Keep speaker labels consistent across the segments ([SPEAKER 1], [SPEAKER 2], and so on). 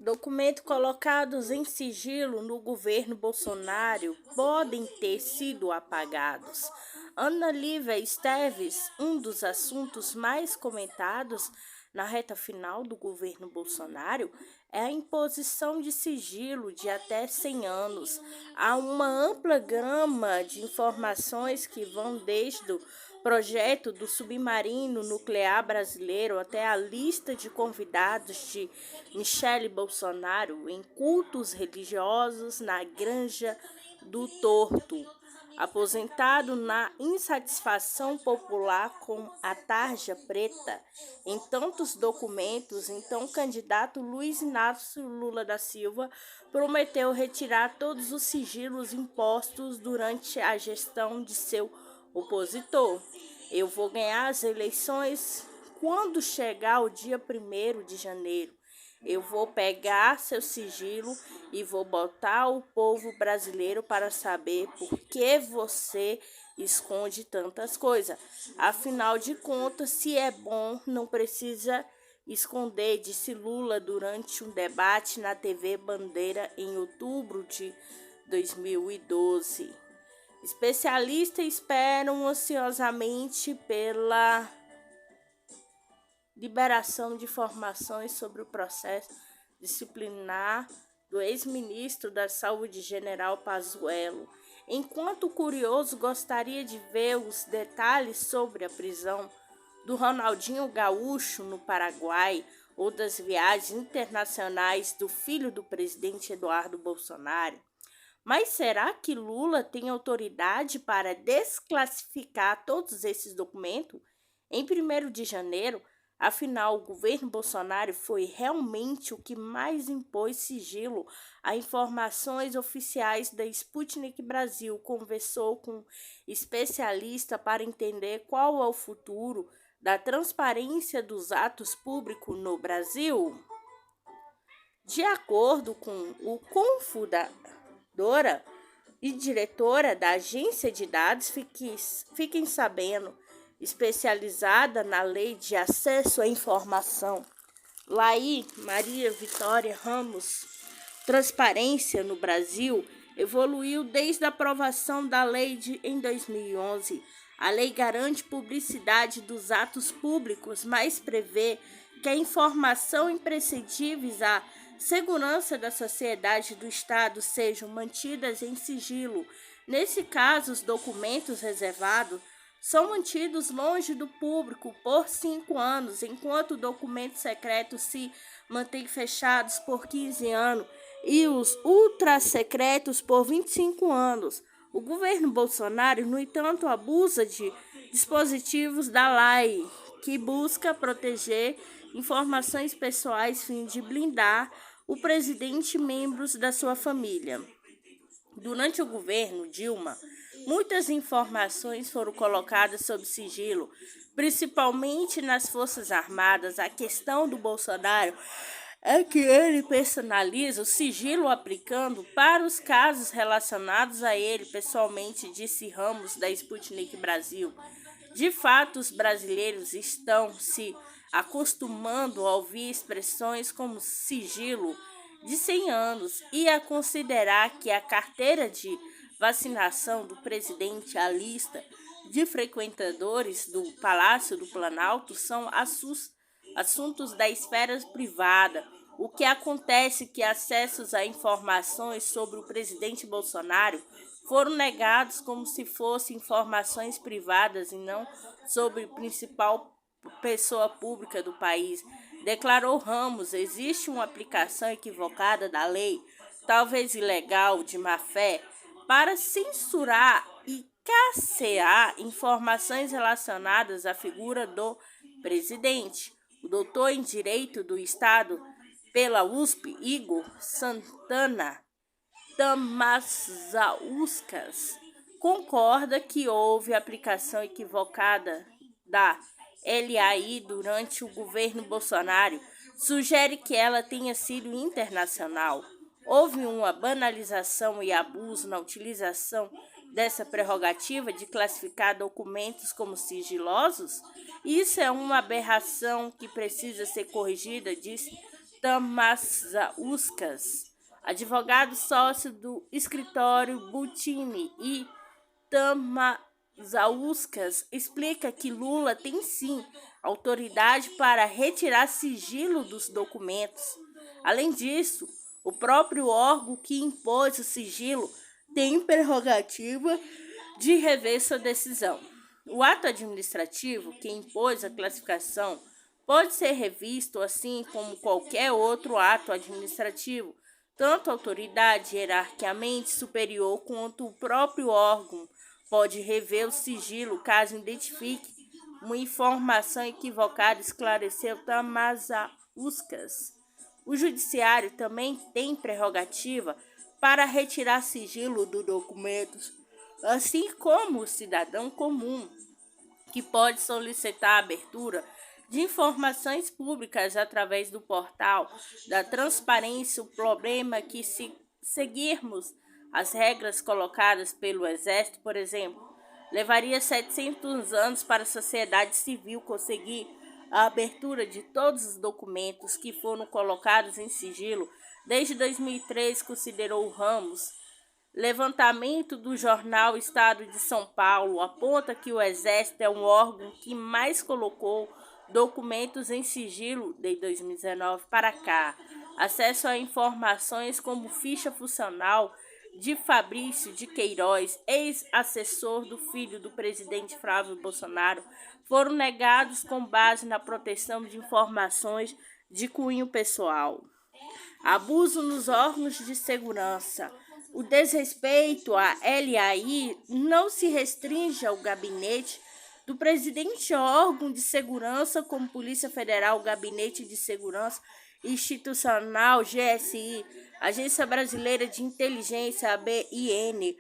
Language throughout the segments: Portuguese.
[SPEAKER 1] Documentos colocados em sigilo no governo Bolsonaro podem ter sido apagados. Ana Lívia Esteves, um dos assuntos mais comentados na reta final do governo Bolsonaro é a imposição de sigilo de até 100 anos. Há uma ampla gama de informações que vão desde o projeto do submarino nuclear brasileiro até a lista de convidados de Michele Bolsonaro em cultos religiosos na Granja do Torto. Aposentado na insatisfação popular com a tarja preta em tantos documentos, então o candidato Luiz Inácio Lula da Silva prometeu retirar todos os sigilos impostos durante a gestão de seu opositor. Eu vou ganhar as eleições quando chegar o dia 1º de janeiro. Eu vou pegar seu sigilo e vou botar o povo brasileiro para saber por que você esconde tantas coisas. Afinal de contas, se é bom, não precisa esconder, disse Lula durante um debate na TV Bandeira em outubro de 2012. Especialistas esperam ansiosamente pela liberação de informações sobre o processo disciplinar do ex-ministro da Saúde, General Pazuello. Enquanto o curioso gostaria de ver os detalhes sobre a prisão do Ronaldinho Gaúcho no Paraguai ou das viagens internacionais do filho do presidente Eduardo Bolsonaro. Mas será que Lula tem autoridade para desclassificar todos esses documentos? Em 1º de janeiro, afinal, o governo Bolsonaro foi realmente o que mais impôs sigilo a informações oficiais da Sputnik Brasil. Conversou com especialista para entender qual é o futuro da transparência dos atos públicos no Brasil. De acordo com o cofundadora e diretora da agência de dados, fiquem sabendo, especializada na lei de acesso à informação, Laí Maria Vitória Ramos, transparência no Brasil evoluiu desde a aprovação da lei em 2011. A lei garante publicidade dos atos públicos, mas prevê que a informação imprescindíveis à segurança da sociedade e do Estado sejam mantidas em sigilo. Nesse caso, os documentos reservados são mantidos longe do público por 5 anos, enquanto documentos secretos se mantêm fechados por 15 anos e os ultrasecretos por 25 anos. O governo Bolsonaro, no entanto, abusa de dispositivos da lei, que busca proteger informações pessoais a fim de blindar o presidente e membros da sua família. Durante o governo Dilma, muitas informações foram colocadas sob sigilo, principalmente nas Forças Armadas. A questão do Bolsonaro é que ele personaliza o sigilo aplicando para os casos relacionados a ele pessoalmente, disse Ramos da Sputnik Brasil. De fato, os brasileiros estão se acostumando a ouvir expressões como sigilo de 100 anos e a considerar que a carteira de vacinação do presidente, a lista de frequentadores do Palácio do Planalto são assuntos da esfera privada. O que acontece é que acessos a informações sobre o presidente Bolsonaro foram negados como se fossem informações privadas e não sobre a principal pessoa pública do país. Declarou Ramos, existe uma aplicação equivocada da lei, talvez ilegal, de má-fé, para censurar e cassear informações relacionadas à figura do presidente. O doutor em Direito do Estado pela USP, Igor Santana Damasauskas, concorda que houve aplicação equivocada da LAI durante o governo Bolsonaro. Sugere que ela tenha sido internacional. Houve uma banalização e abuso na utilização dessa prerrogativa de classificar documentos como sigilosos? Isso é uma aberração que precisa ser corrigida, disse Tamazauskas, advogado sócio do escritório Butini e Tamazauskas, explica que Lula tem sim autoridade para retirar sigilo dos documentos. Além disso, o próprio órgão que impôs o sigilo tem prerrogativa de rever sua decisão. O ato administrativo que impôs a classificação pode ser revisto assim como qualquer outro ato administrativo, tanto a autoridade hierarquicamente superior quanto o próprio órgão pode rever o sigilo caso identifique uma informação equivocada, esclareceu Tamazauskas. O judiciário também tem prerrogativa para retirar sigilo dos documentos, assim como o cidadão comum, que pode solicitar a abertura de informações públicas através do portal da transparência. O problema é que, se seguirmos as regras colocadas pelo Exército, por exemplo, levaria 700 anos para a sociedade civil conseguir a abertura de todos os documentos que foram colocados em sigilo desde 2003, considerou Ramos. Levantamento do jornal Estado de São Paulo aponta que o Exército é um órgão que mais colocou documentos em sigilo de 2019 para cá. Acesso a informações como ficha funcional de Fabrício de Queiroz, ex-assessor do filho do presidente Flávio Bolsonaro, foram negados com base na proteção de informações de cunho pessoal. Abuso nos órgãos de segurança. O desrespeito à LAI não se restringe ao gabinete do presidente, órgão de segurança como Polícia Federal, Gabinete de Segurança Institucional, GSI, Agência Brasileira de Inteligência, ABIN,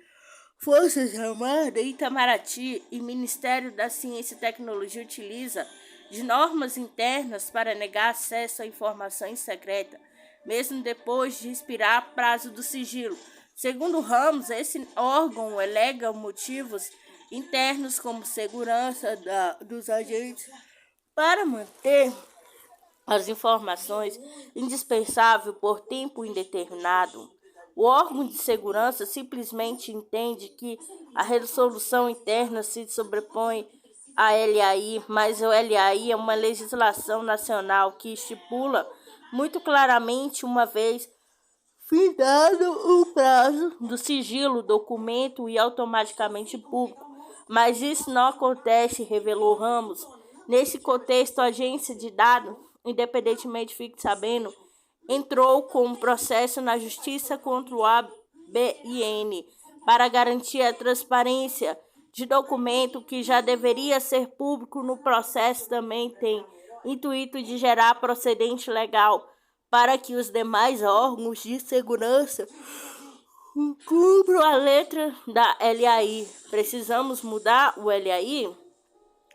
[SPEAKER 1] Forças Armadas, Itamaraty e Ministério da Ciência e Tecnologia utiliza de normas internas para negar acesso a informações secretas, mesmo depois de expirar prazo do sigilo. Segundo Ramos, esse órgão alega motivos internos como segurança dos agentes para manter as informações indispensáveis por tempo indeterminado. O órgão de segurança simplesmente entende que a resolução interna se sobrepõe à LAI, mas a LAI é uma legislação nacional que estipula muito claramente, uma vez findado o prazo do sigilo, documento e automaticamente público. Mas isso não acontece, revelou Ramos. Nesse contexto, a agência de dados, independentemente fique sabendo, entrou com um processo na justiça contra o ABIN para garantir a transparência de documento que já deveria ser público. No processo também tem intuito de gerar procedente legal para que os demais órgãos de segurança cumpram a letra da LAI. Precisamos mudar o LAI?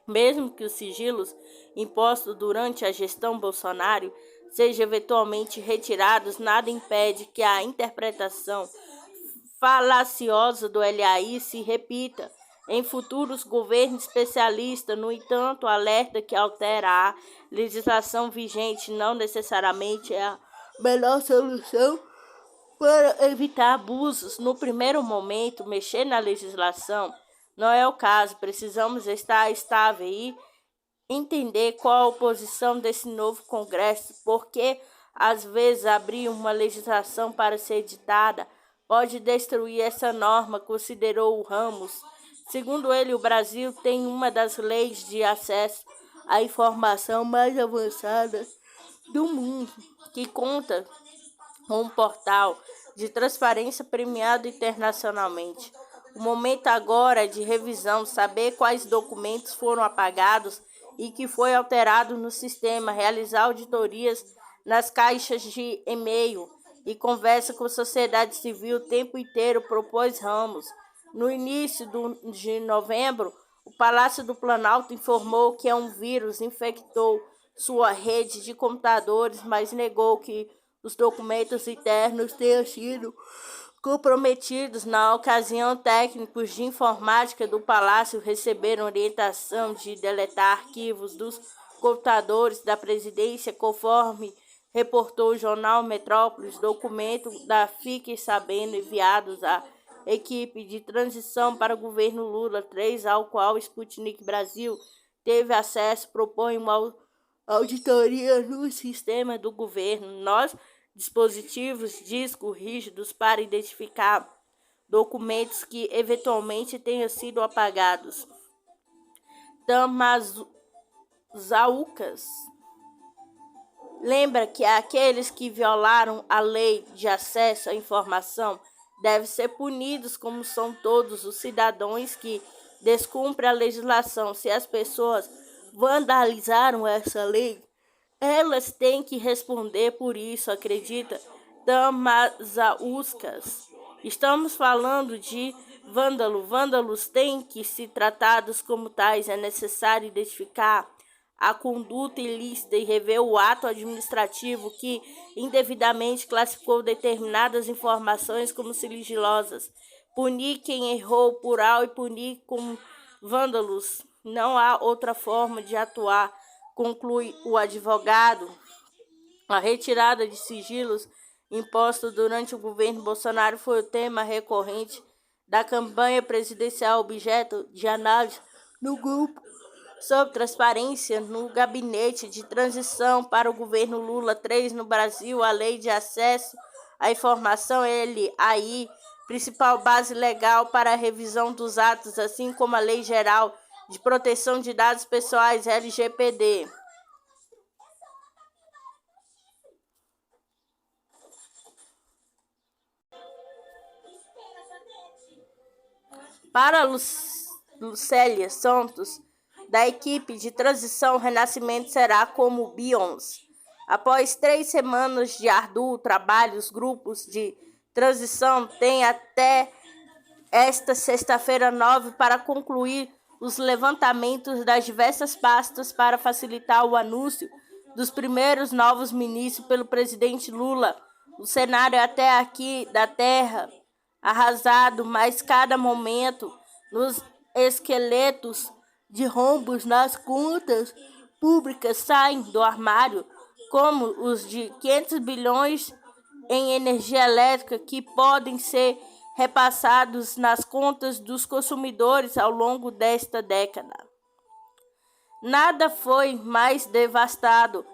[SPEAKER 1] Mesmo que os sigilos impostos durante a gestão Bolsonaro sejam eventualmente retirados, nada impede que a interpretação falaciosa do LAI se repita em futuros governos especialistas. No entanto, alerta que alterar a legislação vigente não necessariamente é a melhor solução para evitar abusos. No primeiro momento, mexer na legislação não é o caso. Precisamos estar estável e entender qual a posição desse novo Congresso, porque às vezes abrir uma legislação para ser editada pode destruir essa norma, considerou o Ramos. Segundo ele, o Brasil tem uma das leis de acesso à informação mais avançadas do mundo, que conta com um portal de transparência premiado internacionalmente. O momento agora é de revisão, saber quais documentos foram apagados e que foi alterado no sistema, realizar auditorias nas caixas de e-mail e conversa com a sociedade civil o tempo inteiro, propôs Ramos. No início de novembro, o Palácio do Planalto informou que um vírus infectou sua rede de computadores, mas negou que os documentos internos tenham sido comprometidos. Na ocasião, técnicos de informática do Palácio receberam orientação de deletar arquivos dos computadores da presidência, conforme reportou o jornal Metrópolis. Documento da Fiquem Sabendo enviados à equipe de transição para o governo Lula 3, ao qual Sputnik Brasil teve acesso, propõe uma auditoria no sistema do governo, nos dispositivos disco rígidos para identificar documentos que eventualmente tenham sido apagados. Tamazaucas lembra que aqueles que violaram a lei de acesso à informação devem ser punidos, como são todos os cidadãos que descumprem a legislação. Se as pessoas vandalizaram essa lei, elas têm que responder por isso, acredita Tamazauskas. Estamos falando de vândalo. Vândalos têm que ser tratados como tais. É necessário identificar a conduta ilícita e rever o ato administrativo que indevidamente classificou determinadas informações como sigilosas. Punir quem errou por algo e punir como vândalos. Não há outra forma de atuar, conclui o advogado. A retirada de sigilos impostos durante o governo Bolsonaro foi o tema recorrente da campanha presidencial, objeto de análise no grupo sobre transparência no gabinete de transição para o governo Lula 3 no Brasil. A lei de acesso à informação, principal base legal para a revisão dos atos, assim como a Lei Geral de Proteção de Dados Pessoais, LGPD. Para Lucélia Santos, da equipe de transição, o renascimento será como Beyoncé. Após 3 semanas de árduo trabalho, os grupos de transição têm até esta sexta-feira 9 para concluir os levantamentos das diversas pastas para facilitar o anúncio dos primeiros novos ministros pelo presidente Lula. O cenário até aqui da terra arrasado, mas cada momento nos esqueletos de rombos nas contas públicas saem do armário, como os de 500 bilhões em energia elétrica que podem ser repassados nas contas dos consumidores ao longo desta década. Nada foi mais devastado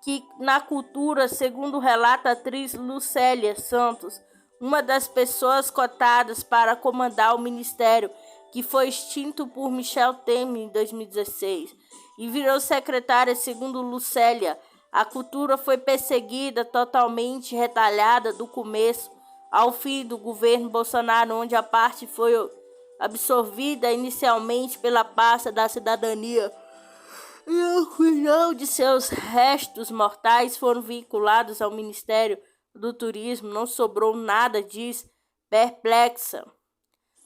[SPEAKER 1] que na cultura, segundo relata a atriz Lucélia Santos, uma das pessoas cotadas para comandar o ministério, que foi extinto por Michel Temer em 2016 e virou secretária. Segundo Lucélia, a cultura foi perseguida, totalmente retalhada do começo ao fim do governo Bolsonaro, onde a parte foi absorvida inicialmente pela pasta da cidadania e ao final de seus restos mortais foram vinculados ao Ministério do Turismo. Não sobrou nada, diz perplexa.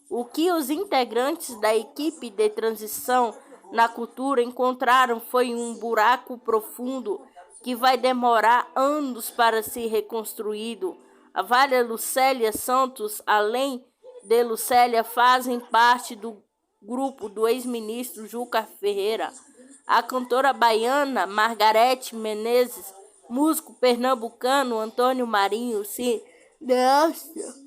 [SPEAKER 1] O que os integrantes da equipe de transição na cultura encontraram foi um buraco profundo que vai demorar anos para ser reconstruído. A Vale Lucélia Santos, além de Lucélia, fazem parte do grupo do ex-ministro Juca Ferreira, a cantora baiana Margarete Menezes, músico pernambucano Antônio Marinho, cineasta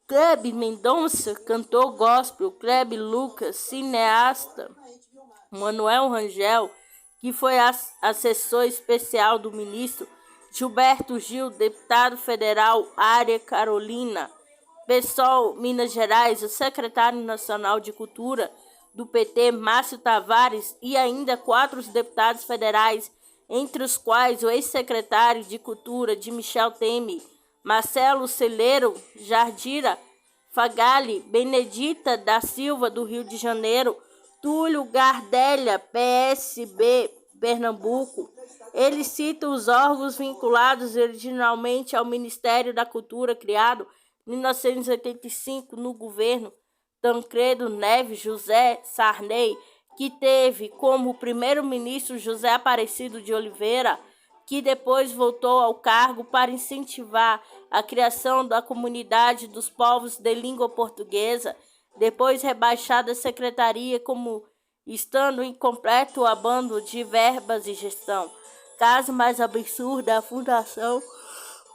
[SPEAKER 1] Kleber Mendonça, cantor gospel Kleber Lucas, cineasta Manuel Rangel, que foi assessor especial do ministro Gilberto Gil, deputado federal Área Carolina, PSOL Minas Gerais, o secretário nacional de Cultura do PT, Márcio Tavares, e ainda 4 deputados federais, entre os quais o ex-secretário de Cultura de Michel Temer, Marcelo Celeiro, Jardira Fagali, Benedita da Silva, do Rio de Janeiro, Túlio Gardelha, PSB, Pernambuco. Ele cita os órgãos vinculados originalmente ao Ministério da Cultura, criado em 1985 no governo Tancredo Neves José Sarney, que teve como primeiro-ministro José Aparecido de Oliveira, que depois voltou ao cargo para incentivar a criação da Comunidade dos Povos de Língua Portuguesa, depois rebaixada à secretaria como estando em completo abandono de verbas e gestão. caso mais absurdo, a Fundação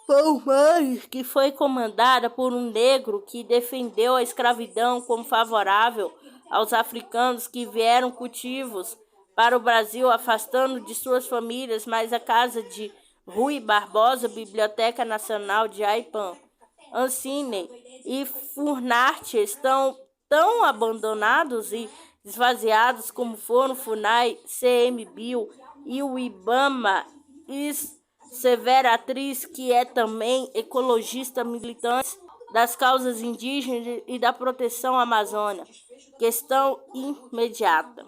[SPEAKER 1] Palmares, que foi comandada por um negro que defendeu a escravidão como favorável aos africanos que vieram cultivos para o Brasil, afastando de suas famílias, mas a casa de Rui Barbosa, Biblioteca Nacional de Aipan, Ancine e Furnarte estão tão abandonados e esvaziados como foram FUNAI, CMBio e o IBAMA. Severa Atriz, que é também ecologista militante das causas indígenas e da proteção à Amazônia. Questão imediata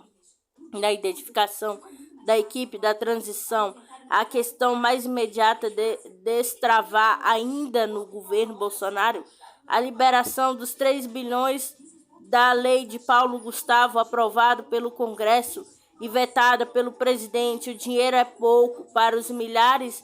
[SPEAKER 1] da identificação da equipe da transição. A questão mais imediata de destravar ainda no governo Bolsonaro a liberação dos 3 bilhões da lei de Paulo Gustavo, aprovado pelo Congresso e vetada pelo presidente. O dinheiro é pouco para os milhares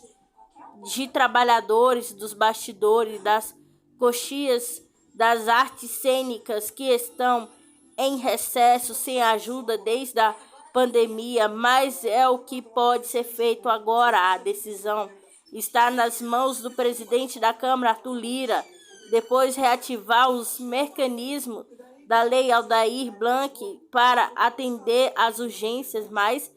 [SPEAKER 1] de trabalhadores dos bastidores, das coxias, das artes cênicas que estão em recesso sem ajuda desde a pandemia, mas é o que pode ser feito agora. A decisão está nas mãos do presidente da Câmara, Arthur Lira, depois reativar os mecanismos da Lei Aldir Blanc para atender às urgências mais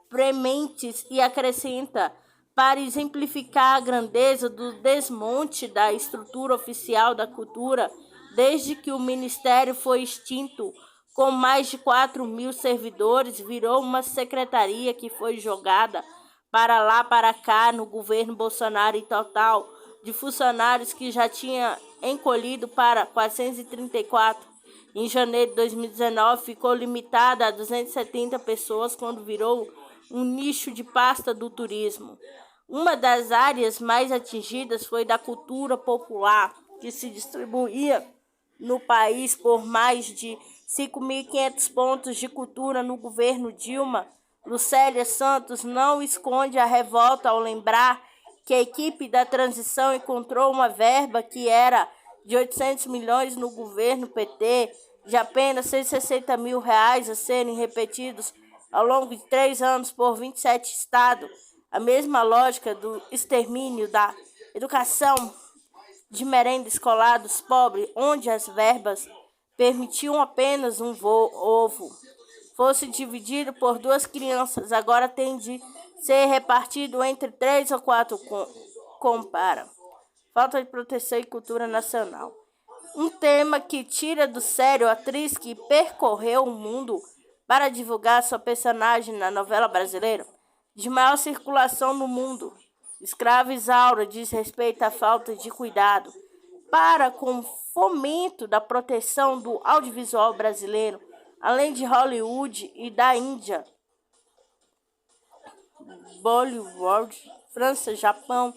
[SPEAKER 1] prementes, e acrescenta: para exemplificar a grandeza do desmonte da estrutura oficial da cultura, desde que o Ministério foi extinto, com mais de 4.000 servidores, virou uma secretaria que foi jogada para lá para cá no governo Bolsonaro, e total de funcionários que já tinha encolhido para 434. Em janeiro de 2019, ficou limitada a 270 pessoas, quando virou um nicho de pasta do turismo. Uma das áreas mais atingidas foi da cultura popular, que se distribuía no país por mais de 5.500 pontos de cultura no governo Dilma. Lucélia Santos não esconde a revolta ao lembrar que a equipe da transição encontrou uma verba que era de 800 milhões no governo PT, de apenas 160 mil reais a serem repetidos ao longo de 3 anos por 27 estados. A mesma lógica do extermínio da educação de merenda escolar dos pobres, onde as verbas permitiam apenas um ovo fosse dividido por 2 crianças, agora tem de ser repartido entre 3 ou 4. Compara. Falta de proteção e cultura nacional. Um tema que tira do sério a atriz que percorreu o mundo para divulgar sua personagem na novela brasileira de maior circulação no mundo. Escrava Isaura diz respeito à falta de cuidado para com o fomento da proteção do audiovisual brasileiro, além de Hollywood e da Índia, Bollywood, França, Japão,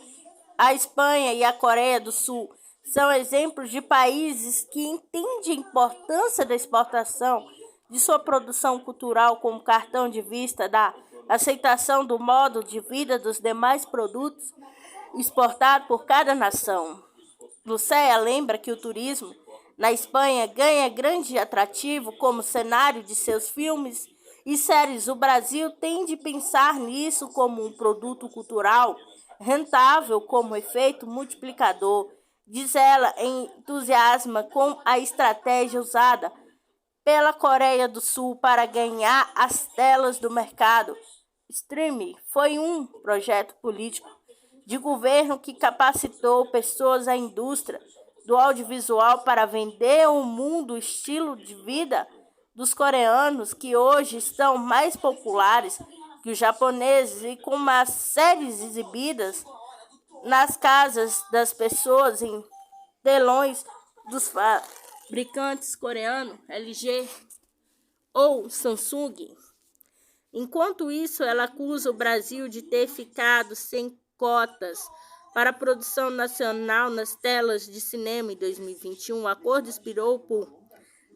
[SPEAKER 1] a Espanha e a Coreia do Sul. São exemplos de países que entendem a importância da exportação de sua produção cultural como cartão de vista da aceitação do modo de vida dos demais produtos exportados por cada nação. Lucélia lembra que o turismo na Espanha ganha grande atrativo como cenário de seus filmes e séries. O Brasil tem de pensar nisso como um produto cultural rentável, como efeito multiplicador, diz ela, entusiasma com a estratégia usada pela Coreia do Sul para ganhar as telas do mercado. Streaming foi um projeto político de governo que capacitou pessoas à indústria do audiovisual para vender ao mundo o estilo de vida dos coreanos, que hoje estão mais populares que os japoneses, e com as séries exibidas nas casas das pessoas em telões dos fabricantes coreanos LG ou Samsung. Enquanto isso, ela acusa o Brasil de ter ficado sem cotas para a produção nacional nas telas de cinema em 2021. O acordo expirou por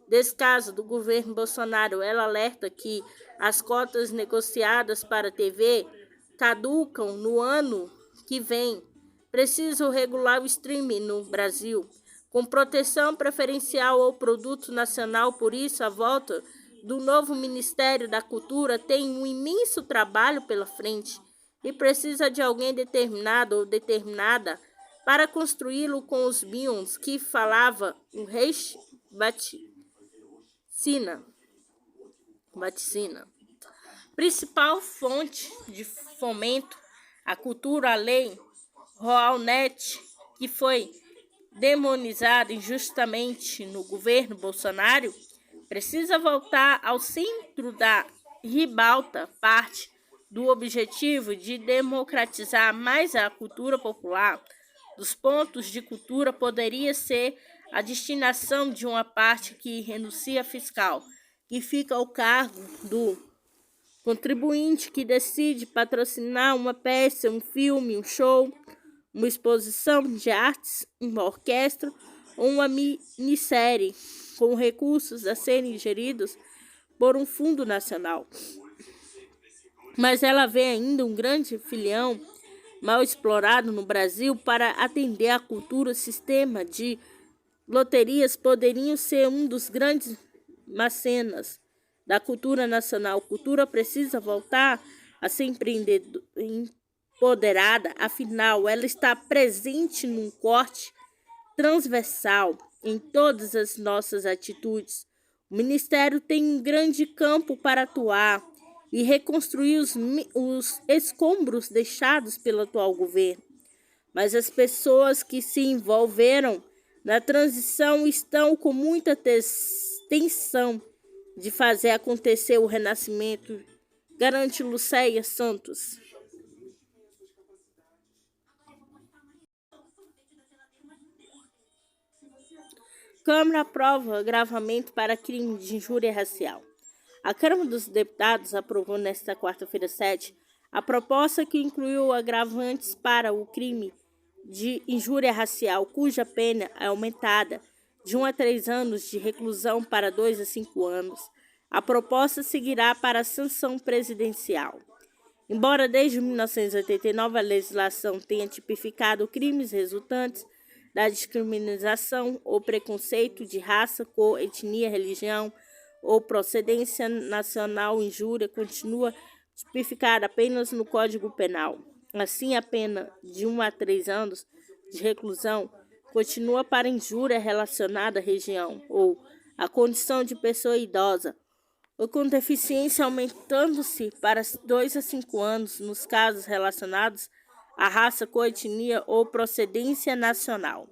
[SPEAKER 1] descaso do governo Bolsonaro. Ela alerta que as cotas negociadas para a TV caducam no ano que vem. Preciso regular o streaming no Brasil, com proteção preferencial ao produto nacional. Por isso, a volta do novo Ministério da Cultura tem um imenso trabalho pela frente. e precisa de alguém determinado ou determinada para construí-lo com os bíons que falava o rei vaticina. Principal fonte de fomento à cultura, a lei Rouanet, que foi demonizada injustamente no governo Bolsonaro, precisa voltar ao centro da ribalta, parte do objetivo de democratizar mais a cultura popular. Dos pontos de cultura poderia ser a destinação de uma parte que renuncia fiscal, que fica ao cargo do contribuinte que decide patrocinar uma peça, um filme, um show, uma exposição de artes, uma orquestra ou uma minissérie com recursos a serem geridos por um fundo nacional. Mas ela vê ainda um grande filhão mal explorado no Brasil para atender à cultura. O sistema de loterias poderiam ser um dos grandes mecenas da cultura nacional. A cultura precisa voltar a ser empoderada, afinal, ela está presente num corte transversal em todas as nossas atitudes. O Ministério tem um grande campo para atuar e reconstruir os escombros deixados pelo atual governo. Mas as pessoas que se envolveram na transição estão com muita tensão de fazer acontecer o renascimento, garante Lucéia Santos. Câmara aprova agravamento para crime de injúria racial. A Câmara dos Deputados aprovou nesta quarta-feira 7 a proposta que incluiu agravantes para o crime de injúria racial, cuja pena é aumentada de 1 a 3 anos de reclusão para 2 a 5 anos. A proposta seguirá para a sanção presidencial. Embora desde 1989 a legislação tenha tipificado crimes resultantes da discriminação ou preconceito de raça, cor, etnia, religião ou procedência nacional, injúria continua tipificada apenas no Código Penal. Assim, a pena de 1 a 3 anos de reclusão continua para injúria relacionada à região ou à condição de pessoa idosa ou com deficiência, aumentando-se para 2 a 5 anos nos casos relacionados à raça, cor, etnia ou procedência nacional.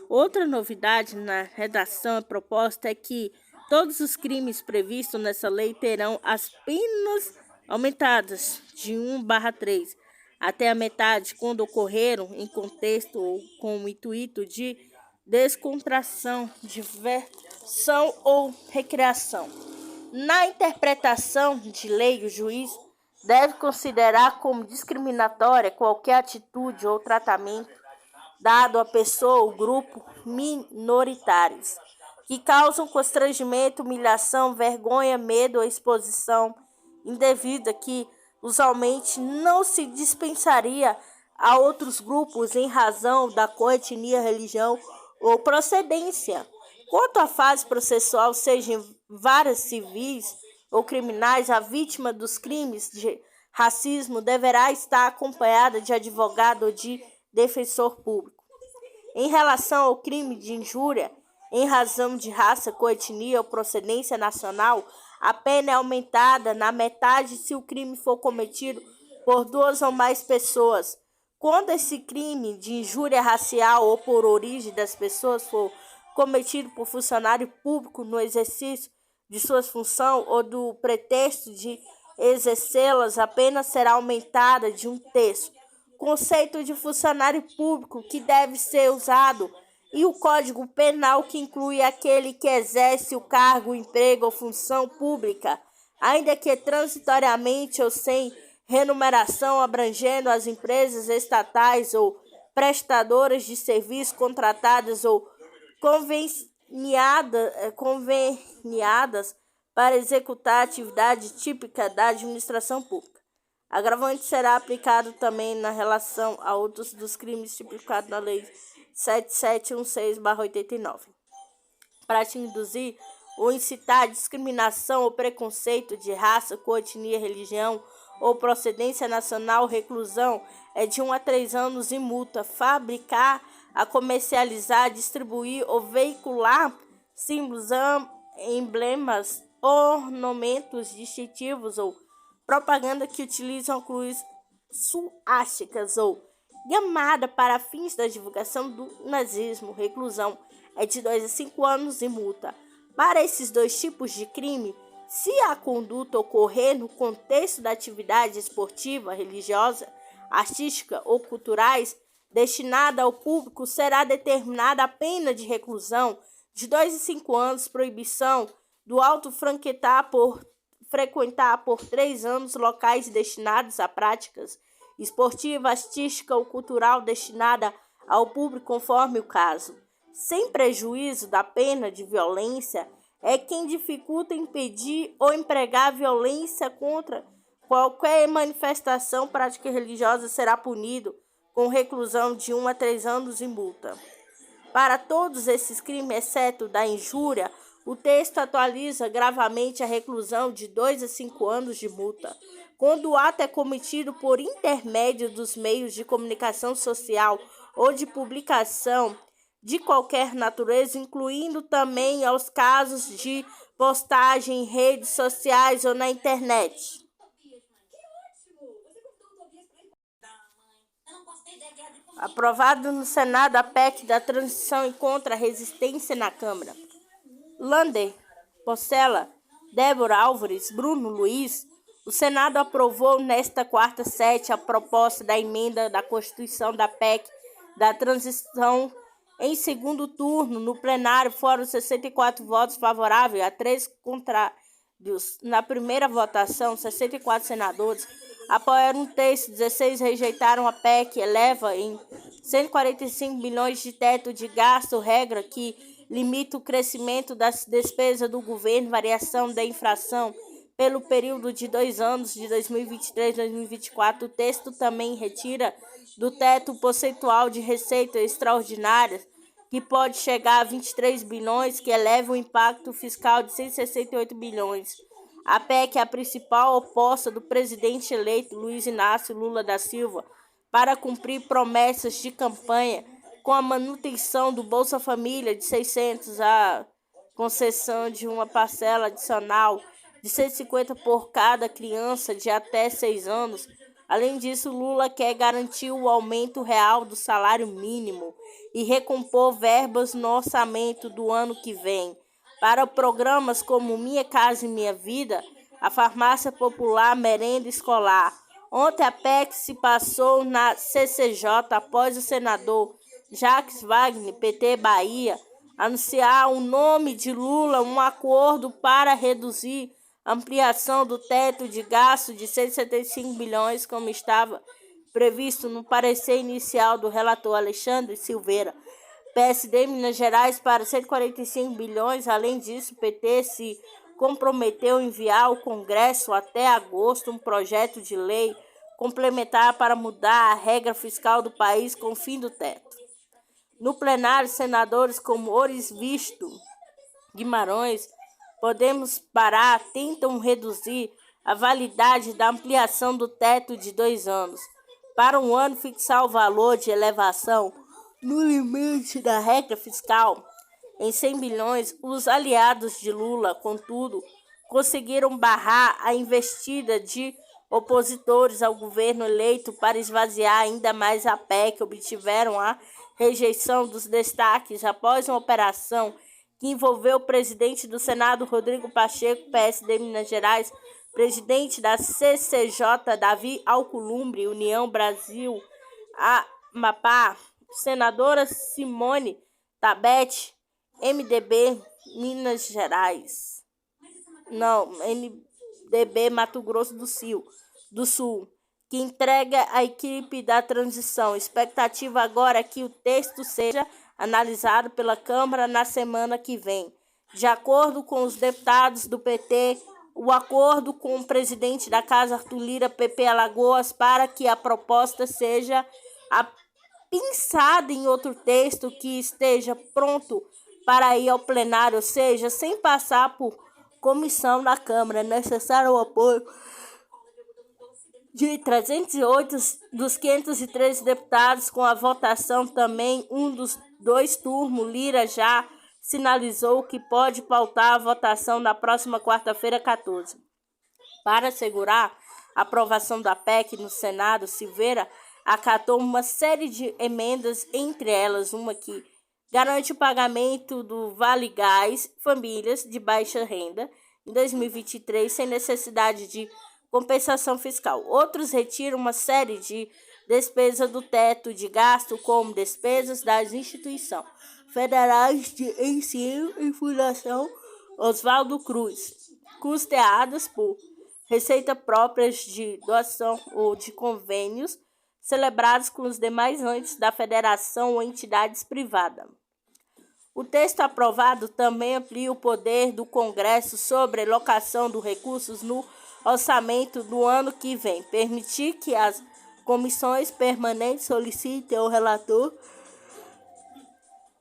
[SPEAKER 1] Outra novidade na redação proposta é que todos os crimes previstos nessa lei terão as penas aumentadas de 1/3 até a metade quando ocorreram em contexto ou com o intuito de descontração, diversão ou recreação. Na interpretação de lei, o juiz deve considerar como discriminatória qualquer atitude ou tratamento dado à pessoa ou grupo minoritários que causam constrangimento, humilhação, vergonha, medo ou exposição indevida que usualmente não se dispensaria a outros grupos em razão da cor, etnia, religião ou procedência. Quanto à fase processual, seja em várias civis ou criminais, a vítima dos crimes de racismo deverá estar acompanhada de advogado ou de defensor público. Em relação ao crime de injúria em razão de raça, cor, etnia ou procedência nacional, a pena é aumentada na metade se o crime for cometido por 2 ou mais pessoas. Quando esse crime de injúria racial ou por origem das pessoas for cometido por funcionário público no exercício de suas funções ou do pretexto de exercê-las, a pena será aumentada de 1/3. Conceito de funcionário público que deve ser usado e o Código Penal, que inclui aquele que exerce o cargo, emprego ou função pública, ainda que transitoriamente ou sem remuneração, abrangendo as empresas estatais ou prestadoras de serviço contratadas ou conveniadas para executar a atividade típica da administração pública. Agravante será aplicado também na relação a outros dos crimes tipificados na Lei 7716/89. Para te induzir ou incitar a discriminação ou preconceito de raça, cor, etnia, religião ou procedência nacional, reclusão é de 1 a 3 anos e multa. Fabricar, a comercializar, distribuir ou veicular símbolos, emblemas, ornamentos distintivos ou propaganda que utilizam cruz suásticas ou gamada para fins da divulgação do nazismo. Reclusão é de 2 a 5 anos e multa. Para esses dois tipos de crime, se a conduta ocorrer no contexto da atividade esportiva, religiosa, artística ou culturais destinada ao público, será determinada a pena de reclusão de 2 a 5 anos, proibição do auto frequentar por 3 anos locais destinados a práticas esportiva, artística ou cultural destinada ao público conforme o caso. Sem prejuízo da pena de violência, é quem dificulta, impedir ou empregar violência contra qualquer manifestação, prática religiosa será punido com reclusão de 1 a 3 anos e multa. Para todos esses crimes, exceto da injúria, o texto atualiza gravemente a reclusão de 2 a 5 anos de multa, quando o ato é cometido por intermédio dos meios de comunicação social ou de publicação de qualquer natureza, incluindo também aos casos de postagem em redes sociais ou na internet. Aprovado no Senado, a PEC da transição encontra resistência na Câmara. Lander, Porcela, Débora Álvares, Bruno Luiz. O Senado aprovou nesta quarta-feira a proposta da emenda da Constituição da PEC da transição em segundo turno. No plenário foram 64 votos favoráveis a 3 contrários. Na primeira votação, 64 senadores apoiaram o texto, 16 rejeitaram. A PEC eleva em 145 bilhões de teto de gasto, regra que limita o crescimento das despesas do governo, variação da inflação pelo período de 2 anos, de 2023 a 2024. O texto também retira do teto o percentual de receitas extraordinárias, que pode chegar a 23 bilhões, que eleva o impacto fiscal de 168 bilhões. A PEC é a principal oposta do presidente eleito Luiz Inácio Lula da Silva para cumprir promessas de campanha, com a manutenção do Bolsa Família de 600, a concessão de uma parcela adicional de 150 por cada criança de até 6 anos. Além disso, Lula quer garantir o aumento real do salário mínimo e recompor verbas no orçamento do ano que vem para programas como Minha Casa e Minha Vida, a Farmácia Popular, Merenda Escolar. Ontem a PEC se passou na CCJ após o senador Jacques Wagner, PT Bahia, anunciar o nome de Lula um acordo para reduzir a ampliação do teto de gasto de 175 bilhões, como estava previsto no parecer inicial do relator Alexandre Silveira. PSD Minas Gerais para 145 bilhões. Além disso, o PT se comprometeu a enviar ao Congresso até agosto um projeto de lei complementar para mudar a regra fiscal do país com o fim do teto. No plenário, senadores como Orisvisto Guimarães, Podemos Parar tentam reduzir a validade da ampliação do teto de 2 anos. Para um ano, fixar o valor de elevação no limite da regra fiscal em 100 bilhões. Os aliados de Lula, contudo, conseguiram barrar a investida de opositores ao governo eleito para esvaziar ainda mais a PEC. Obtiveram a rejeição dos destaques após uma operação que envolveu o presidente do Senado, Rodrigo Pacheco, PSD Minas Gerais, presidente da CCJ, Davi Alcolumbre, União Brasil, Amapá, senadora Simone Tebet, MDB Minas Gerais. MDB Mato Grosso do Sul, que entrega a equipe da transição. Expectativa agora é que o texto seja analisado pela Câmara na semana que vem. De acordo com os deputados do PT, o acordo com o presidente da Casa, Arthur Lira, PP Alagoas, para que a proposta seja pensada em outro texto que esteja pronto para ir ao plenário, ou seja, sem passar por comissão na Câmara. É necessário o apoio De 308 dos 513 deputados, com a votação também, um dos dois turnos, Lira já sinalizou que pode pautar a votação na próxima quarta-feira, 14. Para assegurar a aprovação da PEC no Senado, Silveira acatou uma série de emendas, entre elas uma que garante o pagamento do Vale Gás famílias de baixa renda em 2023 sem necessidade de compensação fiscal. Outros retiram uma série de despesas do teto de gasto, como despesas das instituições federais de ensino e Fundação Oswaldo Cruz, custeadas por receita próprias de doação ou de convênios celebrados com os demais entes da federação ou entidades privadas. O texto aprovado também amplia o poder do Congresso sobre a alocação dos recursos no orçamento do ano que vem, permitir que as comissões permanentes solicitem ao relator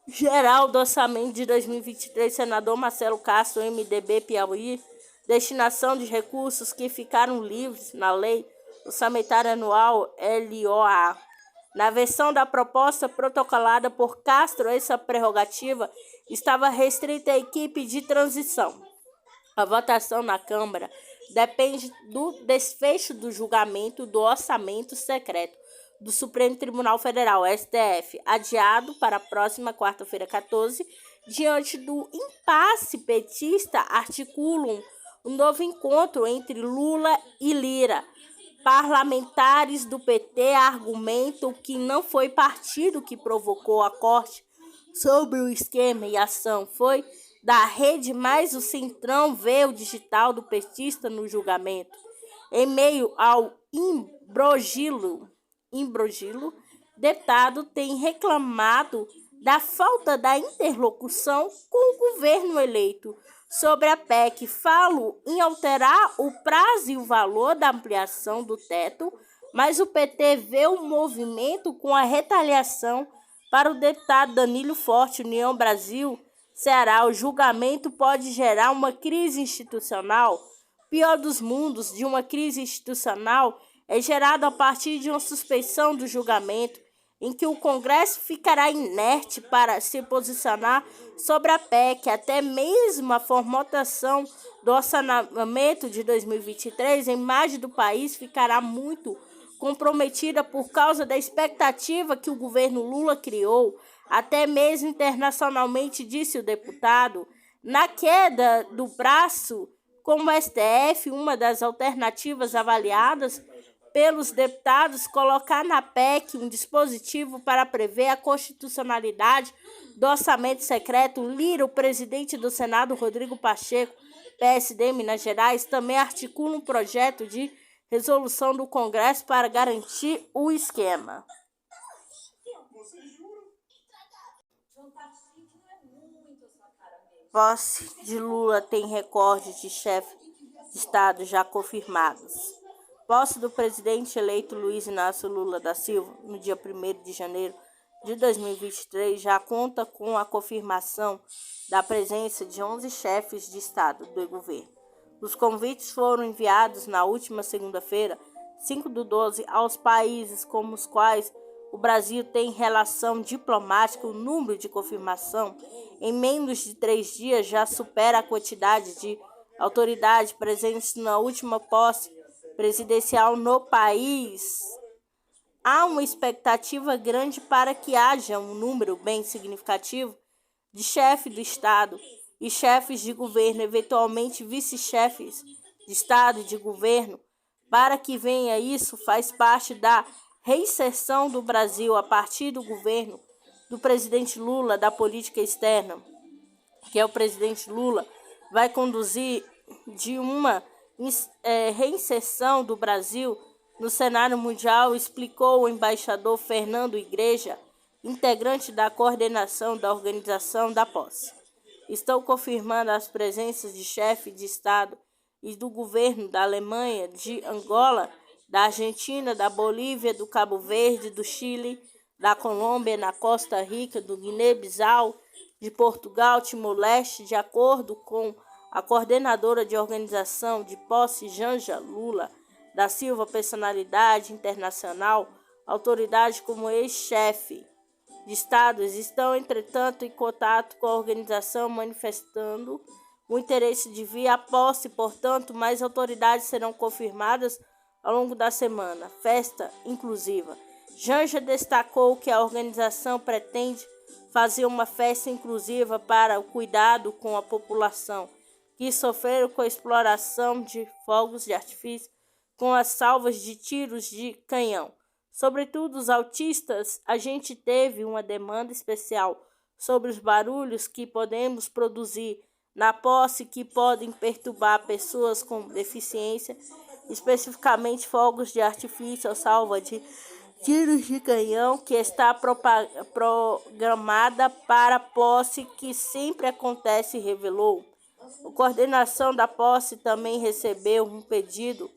[SPEAKER 1] geral do orçamento de 2023, senador Marcelo Castro, MDB Piauí, destinação de recursos que ficaram livres na Lei Orçamentária Anual LOA. Na versão da proposta protocolada por Castro, essa prerrogativa estava restrita à equipe de transição. A votação na Câmara depende do desfecho do julgamento do orçamento secreto do Supremo Tribunal Federal, STF, adiado para a próxima quarta-feira, 14, diante do impasse petista, articulam um novo encontro entre Lula e Lira. Parlamentares do PT argumentam que não foi partido que provocou a corte sobre o esquema e ação, foi da rede, mas o Centrão vê o digital do petista no julgamento. Em meio ao imbróglio, deputado tem reclamado da falta da interlocução com o governo eleito sobre a PEC. Falo em alterar o prazo e o valor da ampliação do teto, mas o PT vê o movimento com a retaliação. Para o deputado Danilo Forte, União Brasil, Ceará, o julgamento pode gerar uma crise institucional. Pior dos mundos de uma crise institucional é gerado a partir de uma suspensão do julgamento, em que o Congresso ficará inerte para se posicionar sobre a PEC. Até mesmo a formatação do orçamento de 2023, a imagem do país ficará muito comprometida por causa da expectativa que o governo Lula criou, até mesmo internacionalmente, disse o deputado. Na queda do braço com o STF, uma das alternativas avaliadas pelos deputados, colocar na PEC um dispositivo para prever a constitucionalidade do orçamento secreto. Lira, o presidente do Senado, Rodrigo Pacheco, PSD, Minas Gerais, também articula um projeto de resolução do Congresso para garantir o esquema. Posse de Lula tem recorde de chefe de Estado já confirmados. Posse do presidente eleito Luiz Inácio Lula da Silva, no dia 1º de janeiro de 2023, já conta com a confirmação da presença de 11 chefes de Estado do governo. Os convites foram enviados na última segunda-feira, 5/12, aos países com os quais o Brasil tem relação diplomática. O número de confirmação em menos de 3 dias já supera a quantidade de autoridades presentes na última posse presidencial no país. Há uma expectativa grande para que haja um número bem significativo de chefes do Estado e chefes de governo, eventualmente vice-chefes de Estado e de governo. Para que venha isso, faz parte da reinserção do Brasil a partir do governo do presidente Lula, da política externa, que é o presidente Lula, vai conduzir de uma reinserção do Brasil no cenário mundial, explicou o embaixador Fernando Igreja, integrante da coordenação da organização da posse. Estão confirmando as presenças de chefes de Estado e do governo da Alemanha, de Angola, da Argentina, da Bolívia, do Cabo Verde, do Chile, da Colômbia, na Costa Rica, do Guiné-Bissau, de Portugal, Timor-Leste, de acordo com a coordenadora de organização de posse, Janja Lula. da Silva, personalidade internacional, autoridade como ex-chefe de estados, estão, entretanto, em contato com a organização, manifestando o interesse de vir à posse. Portanto, mais autoridades serão confirmadas ao longo da semana. Festa inclusiva. Janja destacou que a organização pretende fazer uma festa inclusiva para o cuidado com a população que sofreram com a exploração de fogos de artifício com as salvas de tiros de canhão. Sobretudo os autistas, a gente teve uma demanda especial sobre os barulhos que podemos produzir na posse que podem perturbar pessoas com deficiência, especificamente fogos de artifício ou salva de tiros de canhão, que está programada para a posse que sempre acontece, revelou. A coordenação da posse também recebeu um pedido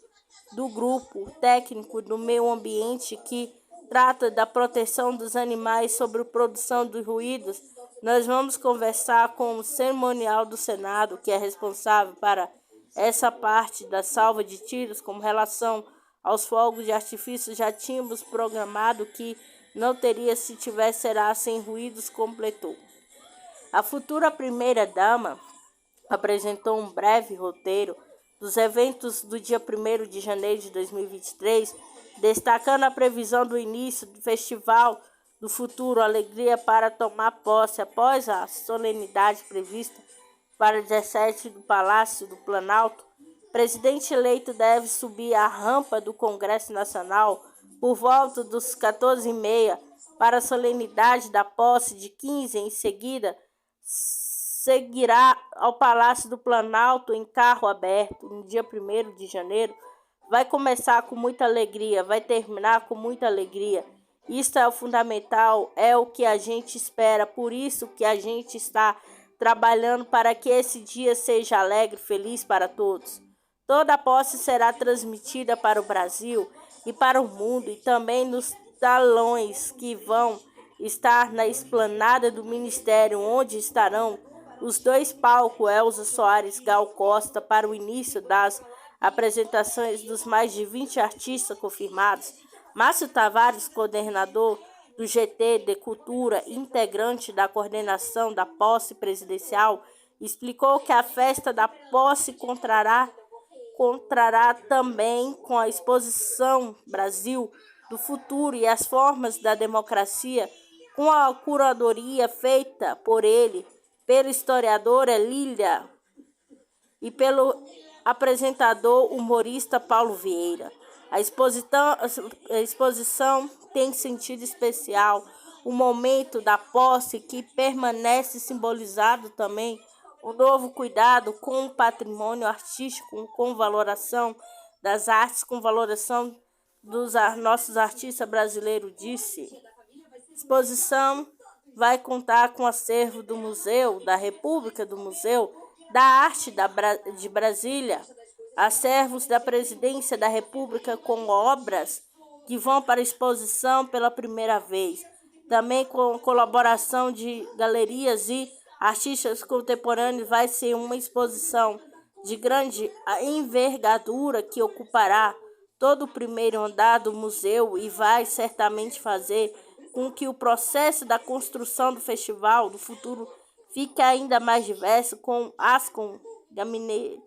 [SPEAKER 1] do grupo técnico do meio ambiente que trata da proteção dos animais sobre a produção dos ruídos. Nós vamos conversar com o cerimonial do Senado, que é responsável para essa parte da salva de tiros com relação aos fogos de artifício. Já tínhamos programado que não teria se tivesse será sem ruídos, completou. A futura primeira-dama apresentou um breve roteiro dos eventos do dia 1º de janeiro de 2023, destacando a previsão do início do Festival do Futuro, Alegria para tomar posse, após a solenidade prevista para 17 do Palácio do Planalto. O presidente eleito deve subir a rampa do Congresso Nacional por volta dos 14h30 para a solenidade da posse de 15. Em seguida, seguirá ao Palácio do Planalto em carro aberto no dia 1º de janeiro. Vai começar com muita alegria, vai terminar com muita alegria. Isso é o fundamental, é o que a gente espera, por isso que a gente está trabalhando para que esse dia seja alegre, feliz para todos. Toda a posse será transmitida para o Brasil e para o mundo, e também nos talões que vão estar na esplanada do Ministério, onde estarão os dois palcos Elza Soares Gal Costa para o início das apresentações dos mais de 20 artistas confirmados. Márcio Tavares, coordenador do GT de Cultura, integrante da coordenação da posse presidencial, explicou que a festa da posse contará também com a exposição Brasil do Futuro e as Formas da Democracia, com a curadoria feita por ele, pela historiadora Lília e pelo apresentador humorista Paulo Vieira. A exposição tem sentido especial, o momento da posse que permanece simbolizado também o novo cuidado com o patrimônio artístico, com valoração das artes, com valoração dos nossos artistas brasileiros, disse. A exposição vai contar com o acervo do Museu da República, do Museu da Arte de Brasília, acervos da Presidência da República com obras que vão para exposição pela primeira vez, também com colaboração de galerias e artistas contemporâneos. Vai ser uma exposição de grande envergadura que ocupará todo o primeiro andar do museu e vai certamente fazer com que o processo da construção do Festival do Futuro fique ainda mais diverso, com gabinete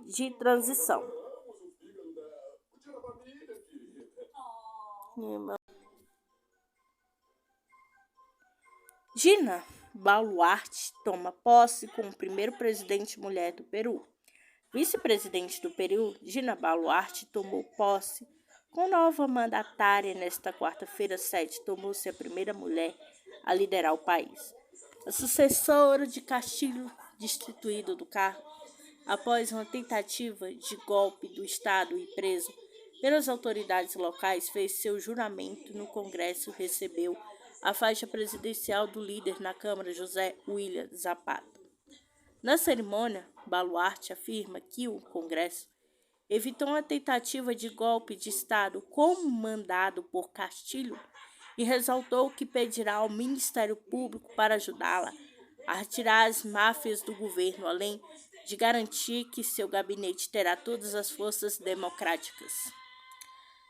[SPEAKER 1] de transição. Dina Boluarte toma posse como primeiro presidente mulher do Peru. Vice-presidente do Peru, Dina Boluarte tomou posse com nova mandatária nesta quarta-feira, 7. Tornou-se a primeira mulher a liderar o país. A sucessora de Castillo, destituído do cargo após uma tentativa de golpe do Estado e preso pelas autoridades locais, fez seu juramento no Congresso e recebeu a faixa presidencial do líder na Câmara, José William Zapata. Na cerimônia, Boluarte afirma que o Congresso evitou uma tentativa de golpe de Estado comandado por Castillo e ressaltou que pedirá ao Ministério Público para ajudá-la a retirar as máfias do governo, além de garantir que seu gabinete terá todas as forças democráticas.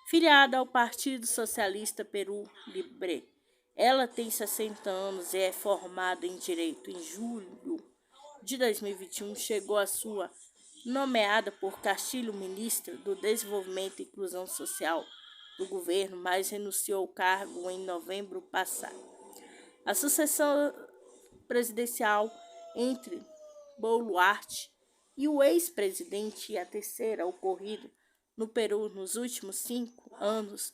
[SPEAKER 1] Filiada ao Partido Socialista Peru Libre, ela tem 60 anos e é formada em Direito. Em julho de 2021, chegou a sua nomeada por Castilho ministra do Desenvolvimento e Inclusão Social do governo, mas renunciou ao cargo em novembro passado. A sucessão presidencial entre Boluarte e o ex-presidente, a terceira ocorrida no Peru nos últimos 5 anos.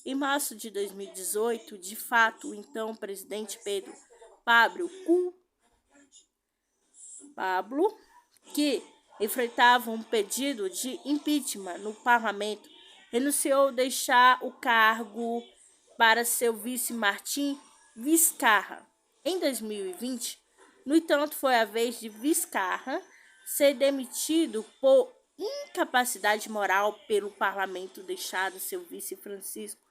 [SPEAKER 1] Em março de 2018, de fato, o então presidente Pedro Pablo, que enfrentava um pedido de impeachment no parlamento, renunciou a deixar o cargo para seu vice Martim Vizcarra. Em 2020, no entanto, foi a vez de Vizcarra ser demitido por incapacidade moral pelo parlamento, deixado seu vice Francisco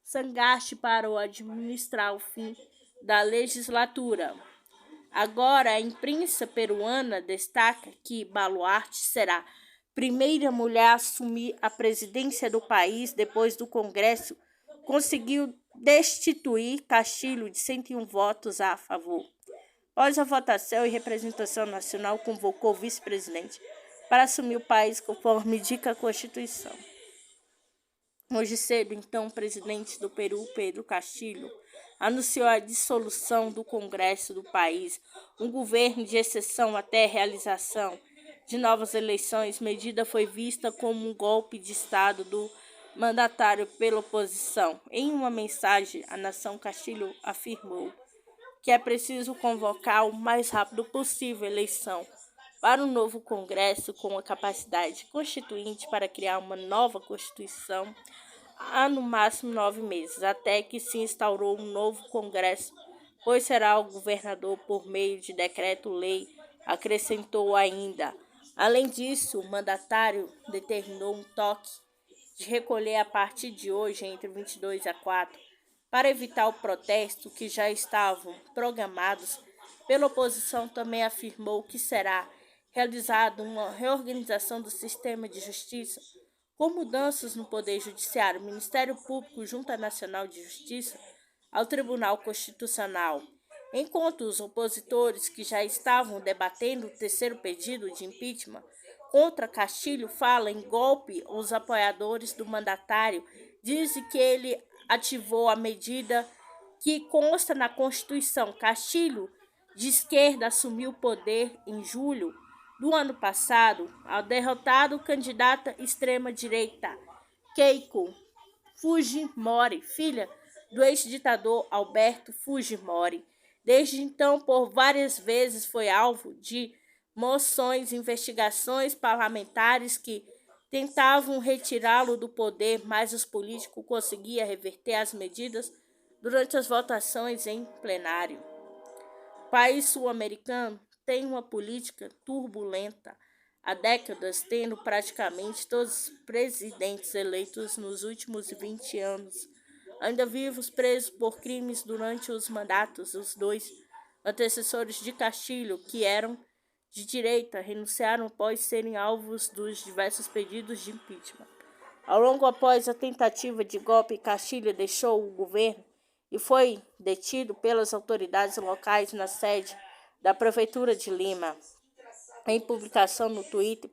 [SPEAKER 1] Sagasti para administrar o fim da legislatura. Agora, a imprensa peruana destaca que Boluarte será a primeira mulher a assumir a presidência do país depois do Congresso conseguiu destituir Castilho de 101 votos a favor. Após a votação e representação nacional convocou o vice-presidente para assumir o país conforme indica a Constituição. Hoje cedo, então, o presidente do Peru, Pedro Castilho, anunciou a dissolução do Congresso do país, um governo de exceção até a realização de novas eleições. Medida foi vista como um golpe de Estado do mandatário pela oposição. Em uma mensagem, a nação Castilho afirmou que é preciso convocar o mais rápido possível a eleição para um novo Congresso com a capacidade constituinte para criar uma nova Constituição há no máximo 9 meses, até que se instaurou um novo Congresso, pois será o governador por meio de decreto-lei, acrescentou ainda. Além disso, o mandatário determinou um toque de recolher a partir de hoje entre 22 a 4, para evitar o protesto que já estavam programados pela oposição. Também afirmou que será realizada uma reorganização do sistema de justiça, com mudanças no Poder Judiciário, Ministério Público, Junta Nacional de Justiça, ao Tribunal Constitucional. Enquanto os opositores que já estavam debatendo o terceiro pedido de impeachment contra Castilho falam em golpe, os apoiadores do mandatário dizem que ele ativou a medida que consta na Constituição. Castilho, de esquerda, assumiu o poder em julho do ano passado ao derrotar o candidato extrema-direita Keiko Fujimori, filha do ex-ditador Alberto Fujimori. Desde então, por várias vezes foi alvo de moções e investigações parlamentares que tentavam retirá-lo do poder, mas os políticos conseguiam reverter as medidas durante as votações em plenário. O país sul-americano tem uma política turbulenta há décadas, tendo praticamente todos os presidentes eleitos nos últimos 20 anos ainda vivos, presos por crimes durante os mandatos. Os dois antecessores de Castilho, que eram de direita, renunciaram após serem alvos dos diversos pedidos de impeachment. Ao longo após a tentativa de golpe, Castilho deixou o governo e foi detido pelas autoridades locais na sede da Prefeitura de Lima. Em publicação no Twitter,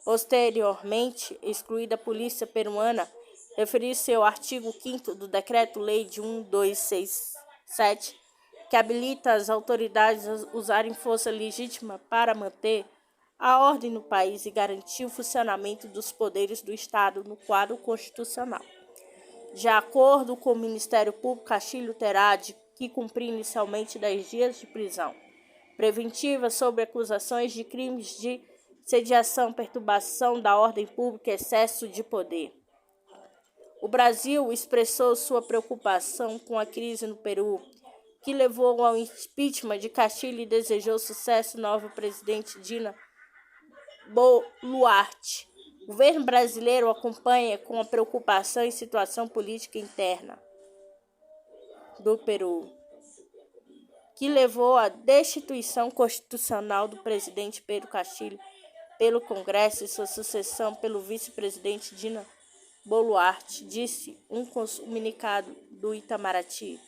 [SPEAKER 1] posteriormente excluída a polícia peruana, referiu-se ao artigo 5º do Decreto-Lei de 1267, que habilita as autoridades a usarem força legítima para manter a ordem no país e garantir o funcionamento dos poderes do Estado no quadro constitucional. De acordo com o Ministério Público, Castilho terá que cumprir inicialmente 10 dias de prisão preventiva sobre acusações de crimes de sediação, perturbação da ordem pública e excesso de poder. O Brasil expressou sua preocupação com a crise no Peru, que levou ao impeachment de Castilho, e desejou sucesso ao novo presidente Dina Boluarte. O governo brasileiro acompanha com a preocupação a situação política interna do Peru. que levou à destituição constitucional do presidente Pedro Castilho pelo Congresso e sua sucessão pelo vice-presidente Dina Boluarte, disse um comunicado do Itamaraty.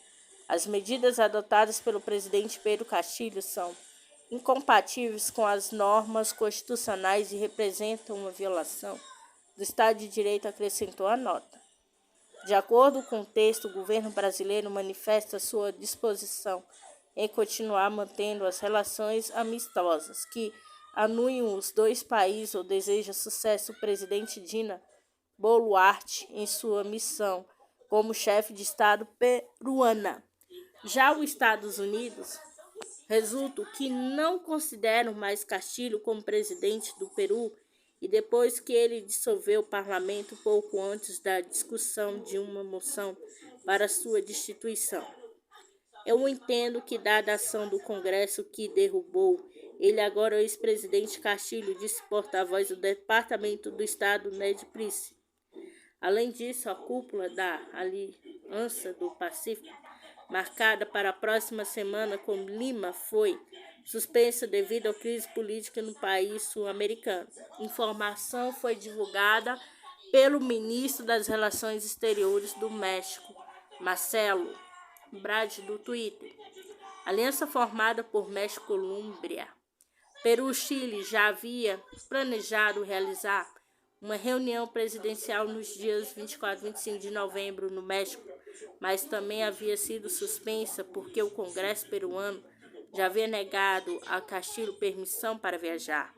[SPEAKER 1] As medidas adotadas pelo presidente Pedro Castilho são incompatíveis com as normas constitucionais e representam uma violação do Estado de Direito, acrescentou a nota. De acordo com o texto, o governo brasileiro manifesta sua disposição em continuar mantendo as relações amistosas que anuem os dois países ou deseja sucesso o presidente Dina Boluarte em sua missão como chefe de Estado peruana. Já os Estados Unidos resulta que não consideram mais Castilho como presidente do Peru e depois que ele dissolveu o parlamento pouco antes da discussão de uma moção para sua destituição. Eu entendo que, dada a ação do Congresso que derrubou ele, agora o ex-presidente Castilho, disse porta-voz do Departamento do Estado, Ned Price. Além disso, a cúpula da Aliança do Pacífico, marcada para a próxima semana com Lima, foi suspensa devido à crise política no país sul-americano. Informação foi divulgada pelo ministro das Relações Exteriores do México, Marcelo Ebrard, do Twitter. Aliança formada por México e Colômbia. Peru e Chile já havia planejado realizar uma reunião presidencial nos dias 24 e 25 de novembro no México, mas também havia sido suspensa porque o Congresso peruano já havia negado a Castilho permissão para viajar.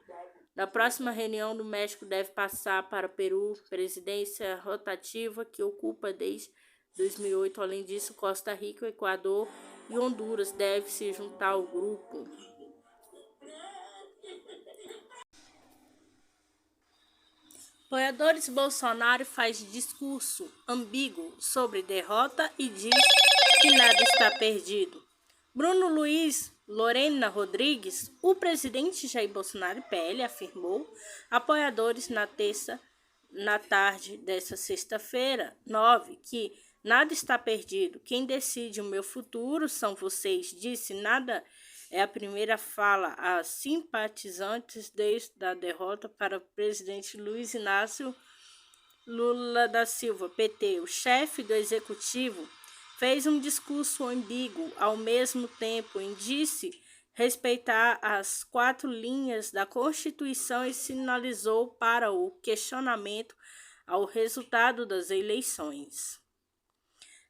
[SPEAKER 1] Na próxima reunião no México deve passar para o Peru, presidência rotativa que ocupa desde 2008. Além disso, Costa Rica, Equador e Honduras devem se juntar ao grupo. Apoiadores Bolsonaro faz discurso ambíguo sobre derrota e diz que nada está perdido. Bruno Luiz Lorena Rodrigues, o presidente Jair Bolsonaro, PL, afirmou apoiadores na tarde desta sexta-feira, 9, que nada está perdido. Quem decide o meu futuro são vocês, disse. Nada é a primeira fala a simpatizantes desde a derrota para o presidente Luiz Inácio Lula da Silva, PT. O chefe do executivo fez um discurso ambíguo ao mesmo tempo em disse respeitar as 4 linhas da Constituição e sinalizou para o questionamento ao resultado das eleições.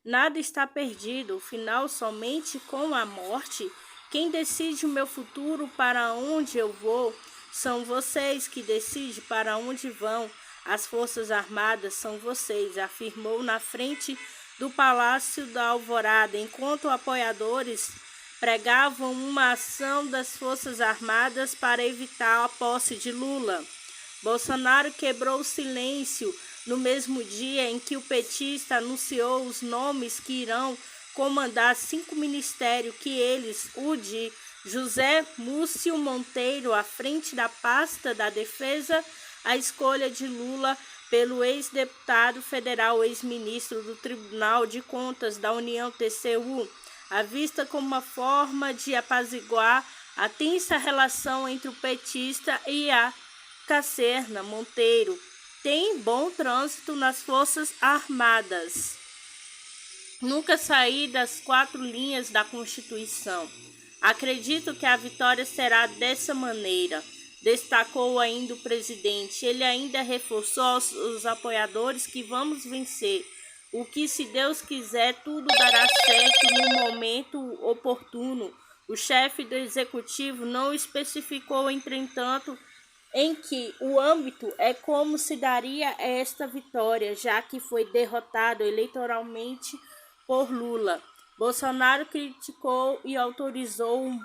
[SPEAKER 1] Nada está perdido, o final somente com a morte. Quem decide o meu futuro, para onde eu vou, são vocês. Que decidem para onde vão as Forças Armadas, são vocês, afirmou na frente do Palácio da Alvorada, enquanto apoiadores pregavam uma ação das Forças Armadas para evitar a posse de Lula. Bolsonaro quebrou o silêncio no mesmo dia em que o petista anunciou os nomes que irão comandar 5 ministérios, que eles, o de José Múcio Monteiro, à frente da pasta da Defesa, a escolha de Lula pelo ex-deputado federal, ex-ministro do Tribunal de Contas da União, TCU, à vista como uma forma de apaziguar a tensa relação entre o petista e a caserna. Monteiro tem bom trânsito nas Forças Armadas. Nunca saí das 4 linhas da Constituição. Acredito que a vitória será dessa maneira, destacou ainda o presidente. Ele ainda reforçou aos apoiadores que vamos vencer. O que, se Deus quiser, tudo dará certo no momento oportuno. O chefe do executivo não especificou, entretanto, em que o âmbito é como se daria esta vitória, já que foi derrotado eleitoralmente por Lula. Bolsonaro criticou e autorizou um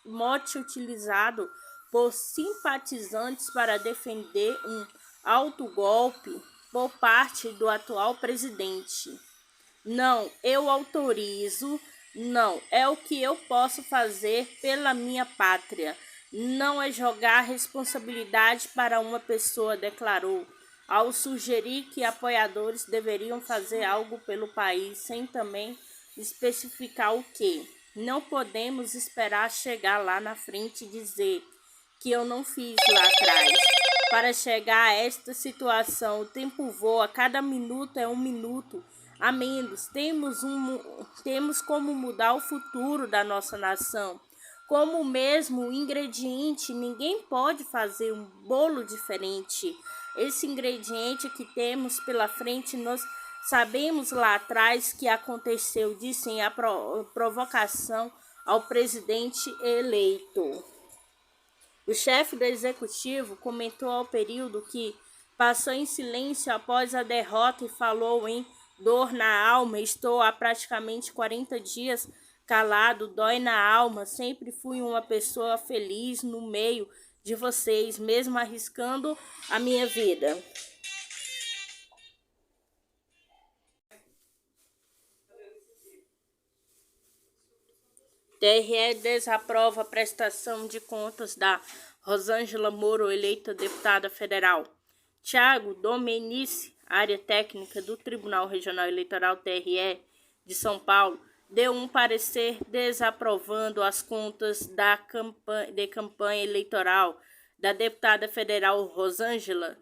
[SPEAKER 1] mote utilizado por simpatizantes para defender um autogolpe por parte do atual presidente. Não, eu autorizo, não, é o que eu posso fazer pela minha pátria. Não é jogar a responsabilidade para uma pessoa, declarou, ao sugerir que apoiadores deveriam fazer algo pelo país, sem também especificar o que. Não podemos esperar chegar lá na frente e dizer que eu não fiz lá atrás. Para chegar a esta situação, o tempo voa, cada minuto é um minuto a menos. Temos como mudar o futuro da nossa nação. Como o mesmo ingrediente, ninguém pode fazer um bolo diferente. Esse ingrediente que temos pela frente, nós sabemos lá atrás que aconteceu, dizem a provocação ao presidente eleito. O chefe do executivo comentou ao período que passou em silêncio após a derrota e falou em dor na alma. Estou há praticamente 40 dias calado, dói na alma. Sempre fui uma pessoa feliz no meio de vocês, mesmo arriscando a minha vida. TRE desaprova a prestação de contas da Rosângela Moro, eleita deputada federal. Tiago Domenici, área técnica do Tribunal Regional Eleitoral TRE de São Paulo, deu um parecer desaprovando as contas de campanha eleitoral da deputada federal Rosângela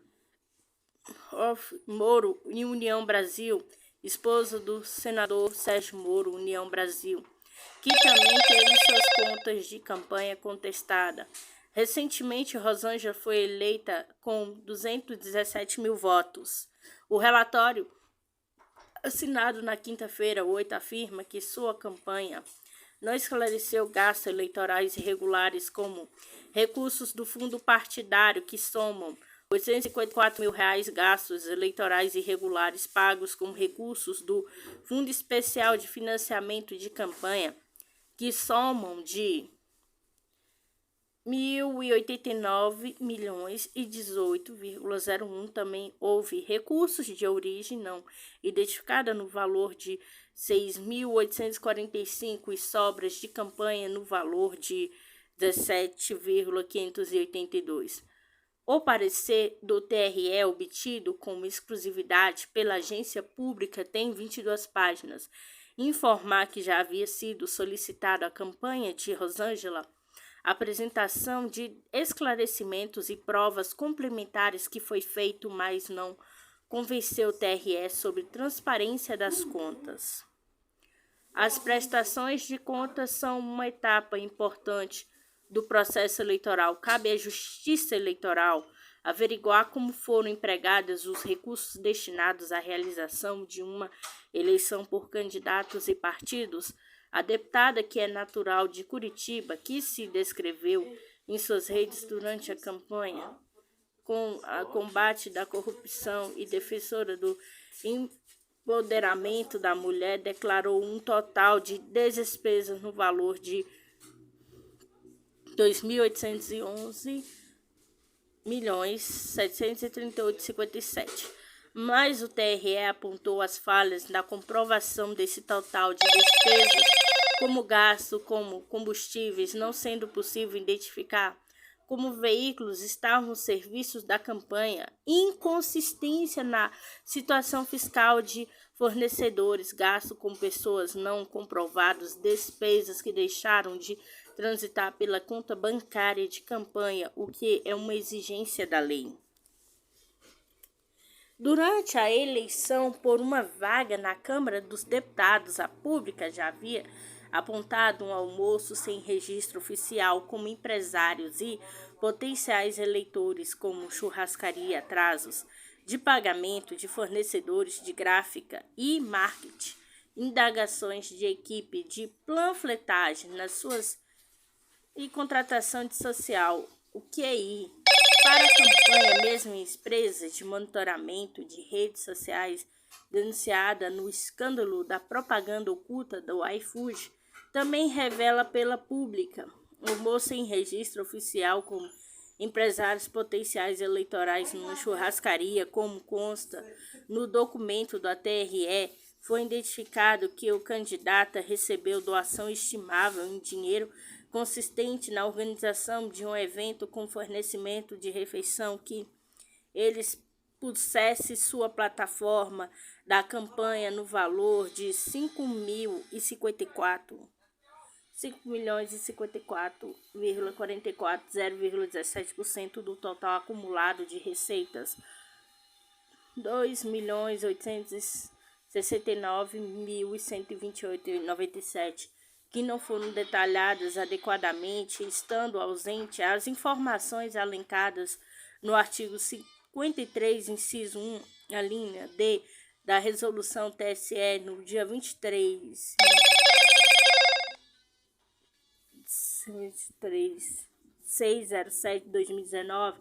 [SPEAKER 1] Moro, União Brasil, esposa do senador Sérgio Moro, União Brasil, que também teve suas contas de campanha contestada. Recentemente, Rosângela foi eleita com 217 mil votos. O relatório, assinado na quinta-feira, 8, afirma que sua campanha não esclareceu gastos eleitorais irregulares como recursos do fundo partidário que somam R$ 854 mil gastos eleitorais irregulares pagos com recursos do Fundo Especial de Financiamento de Campanha, que somam de R$ 1.089 milhões e 18,01. Também houve recursos de origem não identificada no valor de R$ 6.845 e sobras de campanha no valor de R$ 17,582. O parecer do TRE, obtido com exclusividade pela agência pública, tem 22 páginas. Informar que já havia sido solicitada a campanha de Rosângela a apresentação de esclarecimentos e provas complementares que foi feito, mas não convenceu o TRE sobre transparência das contas. As prestações de contas são uma etapa importante do processo eleitoral. Cabe à Justiça Eleitoral averiguar como foram empregados os recursos destinados à realização de uma eleição por candidatos e partidos. A deputada, que é natural de Curitiba, que se descreveu em suas redes durante a campanha com o combate da corrupção e defensora do empoderamento da mulher, declarou um total de despesas no valor de R$ 2.811.738,57. Mas o TRE apontou as falhas na comprovação desse total de despesas, como gasto como combustíveis, não sendo possível identificar como veículos estavam os serviços da campanha, inconsistência na situação fiscal de fornecedores, gasto com pessoas não comprovadas, despesas que deixaram de transitar pela conta bancária de campanha, o que é uma exigência da lei. Durante a eleição por uma vaga na Câmara dos Deputados, a pública já havia apontado um almoço sem registro oficial como empresários e potenciais eleitores, como churrascaria, atrasos de pagamento de fornecedores de gráfica e marketing, indagações de equipe de panfletagem nas suas e contratação de social, o QI, para a campanha, mesmo em empresas de monitoramento de redes sociais denunciada no escândalo da propaganda oculta do iFood, também revela pela pública o moço em registro oficial como empresários potenciais eleitorais numa churrascaria, como consta no documento da TRE. Foi identificado que o candidato recebeu doação estimável em dinheiro consistente na organização de um evento com fornecimento de refeição que eles pusesse sua plataforma da campanha no valor de R$ 5.054 5.054,44, 0,17% do total acumulado de receitas. 2.869.128,97, que não foram detalhadas adequadamente, estando ausente as informações elencadas no artigo 53, inciso 1, a linha D, da Resolução TSE no dia 607/2019,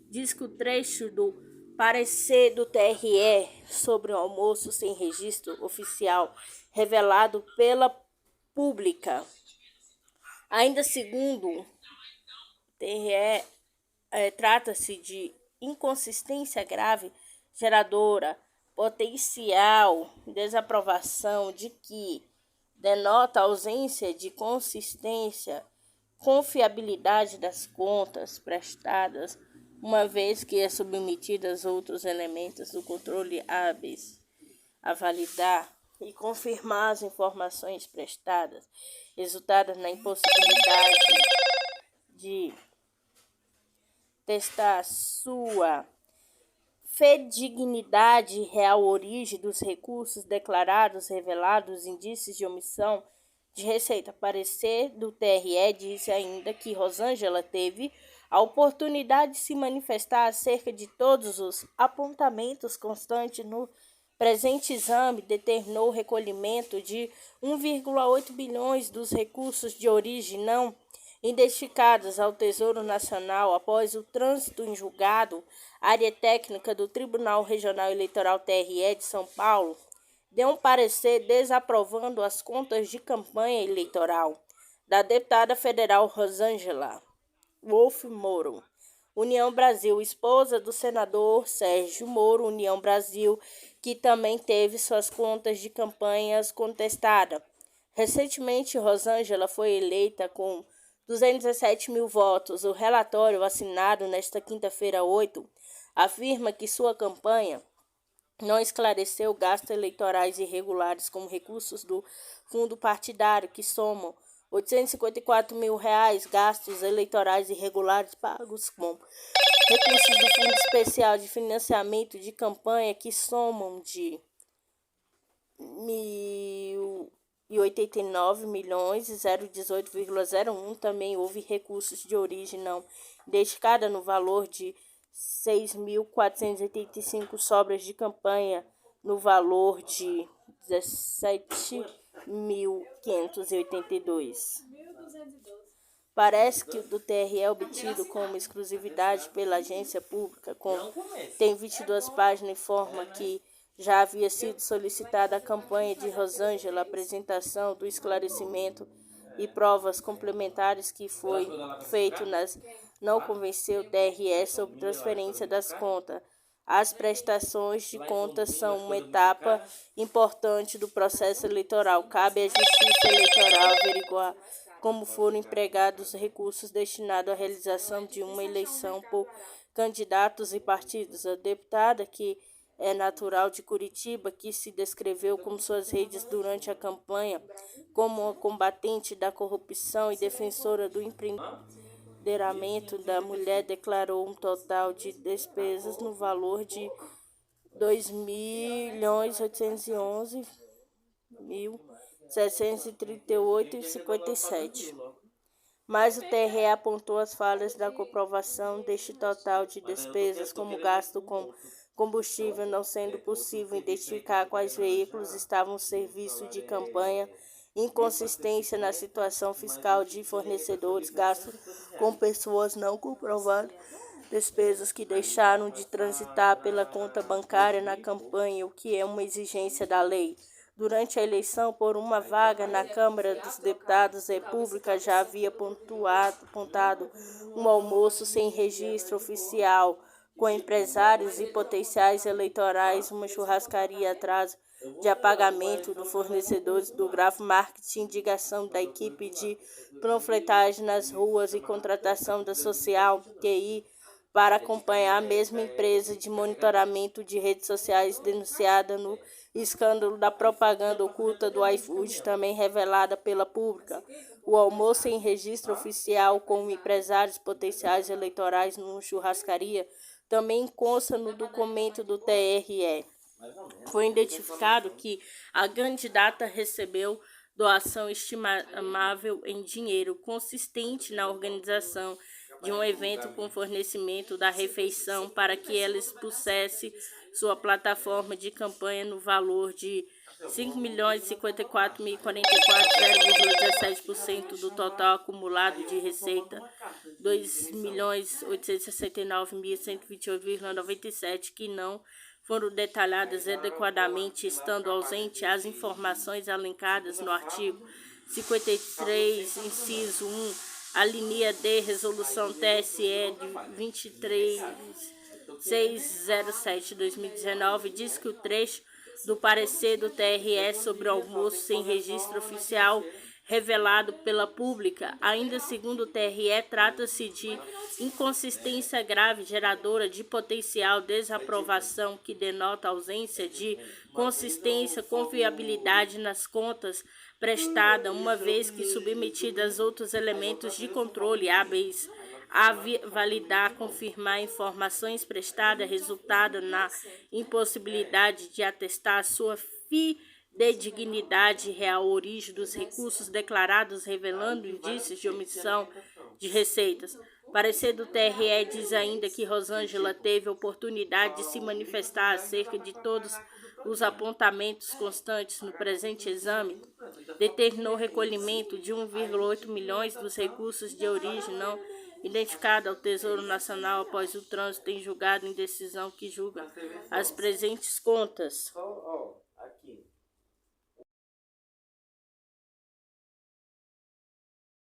[SPEAKER 1] diz que o trecho do parecer do TRE sobre o almoço sem registro oficial revelado pela pública. Ainda segundo o TRE, trata-se de inconsistência grave, geradora potencial desaprovação, de que denota ausência de consistência, confiabilidade das contas prestadas, uma vez que é submetidas a outros elementos do controle hábeis a validar e confirmar as informações prestadas, resultadas na impossibilidade de testar sua fedignidade, real origem dos recursos declarados, revelados indícios de omissão de receita. Parecer do TRE disse ainda que Rosângela teve a oportunidade de se manifestar acerca de todos os apontamentos constantes no presente exame, determinou o recolhimento de 1,8 bilhões dos recursos de origem não identificados ao Tesouro Nacional após o trânsito em julgado. Área técnica do Tribunal Regional Eleitoral TRE de São Paulo deu um parecer desaprovando as contas de campanha eleitoral da deputada federal Rosângela Wolff Moro, União Brasil, esposa do senador Sérgio Moro, União Brasil, que também teve suas contas de campanhas contestadas. Recentemente, Rosângela foi eleita com 217 mil votos. O relatório, assinado nesta quinta-feira 8, afirma que sua campanha não esclareceu gastos eleitorais irregulares com recursos do fundo partidário, que somam R$854 mil, gastos eleitorais irregulares pagos com recursos do Fundo Especial de Financiamento de Campanha, que somam de R$1.089 milhões e 018,01. Também houve recursos de origem não identificada no valor de 6.485, sobras de campanha no valor de 17.582. Parece que o do TRE é obtido como exclusividade pela agência pública, tem 22 páginas, informa que já havia sido solicitada a campanha de Rosângela, a apresentação do esclarecimento e provas complementares que foi feito não convenceu o TRE sobre transferência das contas. As prestações de contas são uma etapa importante do processo eleitoral. Cabe à Justiça Eleitoral averiguar como foram empregados os recursos destinados à realização de uma eleição por candidatos e partidos. A deputada, que é natural de Curitiba, que se descreveu com suas redes durante a campanha como uma combatente da corrupção e defensora do empoderamento da mulher, declarou um total de despesas no valor de R$ 2.811.738,57. Mas o TRE apontou as falhas da comprovação deste total de despesas, como gasto com combustível, não sendo possível identificar quais veículos estavam no serviço de campanha, inconsistência na situação fiscal de fornecedores, gasto com pessoas não comprovadas, despesas que deixaram de transitar pela conta bancária na campanha, o que é uma exigência da lei. Durante a eleição por uma vaga na Câmara dos Deputados, a República já havia apontado um almoço sem registro oficial com empresários e potenciais eleitorais, uma churrascaria atraso de apagamento do fornecedores do gráfico marketing, indicação da equipe de panfletagem nas ruas e contratação da social TI para acompanhar a mesma empresa de monitoramento de redes sociais denunciada no escândalo da propaganda oculta do iFood, também revelada pela pública. o almoço em registro oficial com empresários potenciais eleitorais numa churrascaria também consta no documento do TRE. Foi identificado que a candidata recebeu doação estimável em dinheiro, consistente na organização de um evento com fornecimento da refeição para que ela expusesse sua plataforma de campanha no valor de R$ 5.054.044, 0,17% do total acumulado de receita, R$ 2.869.128,97, que não foram detalhadas adequadamente, estando ausente as informações elencadas no artigo 53, inciso 1, a linha D, resolução TSE de 23.607/2019, diz que o trecho do parecer do TRE sobre o almoço sem registro oficial revelado pela pública, ainda segundo o TRE, trata-se de inconsistência grave geradora de potencial desaprovação que denota ausência de consistência, confiabilidade nas contas prestadas, uma vez que submetidas a outros elementos de controle hábeis a validar, confirmar informações prestadas, resultado na impossibilidade de atestar sua fidedignidade real origem dos recursos declarados, revelando indícios de omissão de receitas. Parecer do TRE diz ainda que Rosângela teve oportunidade de se manifestar acerca de todos os apontamentos constantes no presente exame, determinou o recolhimento de 1,8 milhões dos recursos de origem não identificada ao Tesouro Nacional após o trânsito em julgado em decisão que julga as presentes contas.